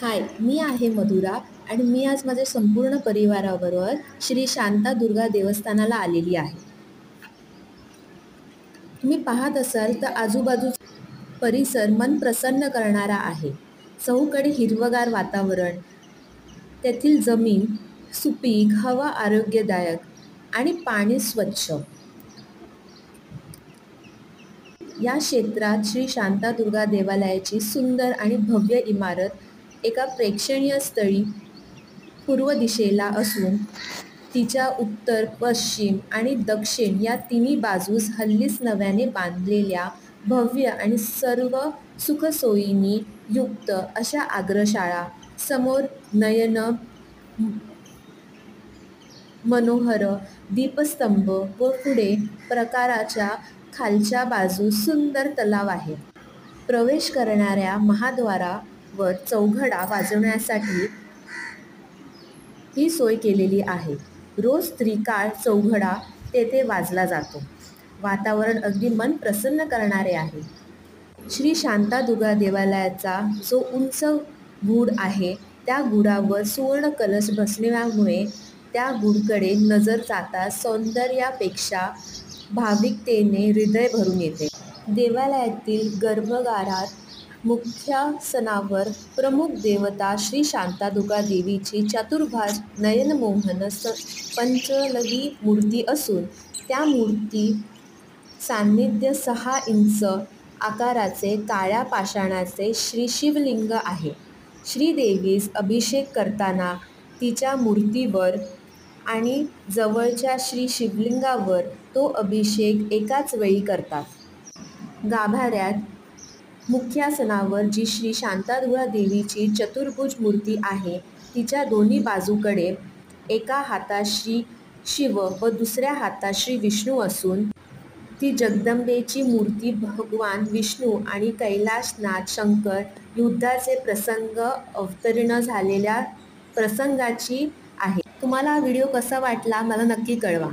हाय, मी आहे मधुरा आणि मी आज माझ्या संपूर्ण परिवाराबरोबर श्री शांतादुर्गा देवस्थानाला आलेली आहे. तुम्ही पाहत असाल तर आजूबाजूचा परिसर मन प्रसन्न करणारा आहे. चहूकडे हिरवगार वातावरण, तेथील जमीन सुपीक, हवा आरोग्यदायक आणि पाणी स्वच्छ. या क्षेत्रात श्री शांतादुर्गा देवालयाची सुंदर आणि भव्य इमारत एका प्रेक्षणीय स्थळी पूर्व दिशेला असून तिच्या उत्तर, पश्चिम आणि दक्षिण या तिन्ही बाजूस हल्लीच नव्याने बांधलेल्या भव्य आणि सर्व सुखसोयींनी युक्त अशा आग्रशाळा, समोर नयन मनोहर दीपस्तंभ व पुढे प्रकाराच्या खालच्या बाजूस सुंदर तलाव आहे. प्रवेश करणाऱ्या महाद्वारावर चौघडा वाजवण्यासाठी ही सोय केलेली आहे. रोज त्रिकाळ चौघडा तेथे वाजला जातो. वातावरण अगदी मन प्रसन्न करणारे आहे. श्री शांतादुर्गा देवालयाचा जो उंच गूढ आहे त्या गूढावर सुवर्ण कलश बसल्यामुळे त्या गूढकडे नजर जाताच सौंदर्यापेक्षा भाविकतेने हृदय भरून येते. देवालयातील गर्भगृहात मुख्यासनावर प्रमुख देवता श्री शांतादुर्गा देवीची चतुर्भुज नयनमोहन पंचलवी मूर्ती असून त्या मूर्ती सान्निध्य 6 इंच आकाराचे काळ्या पाषाणाचे श्री शिवलिंग आहे. श्रीदेवीस अभिषेक करताना तिच्या मूर्तीवर आणि जवळच्या श्री शिवलिंगावर तो अभिषेक एकाच वेळी करतात. गाभाऱ्यात मुख्यासनावर जी श्री शांतादुर्गा देवीची चतुर्भुज मूर्ती आहे तिच्या दोन्ही बाजूकडे एका हातात श्री शिव व दुसऱ्या हातात श्री विष्णू असून ती जगदंबेची मूर्ती भगवान विष्णू आणि कैलासनाथ शंकर युद्धाचे प्रसंग अवतीर्ण झालेल्या प्रसंगाची आहे. तुम्हाला हा व्हिडिओ कसा वाटला मला नक्की कळवा.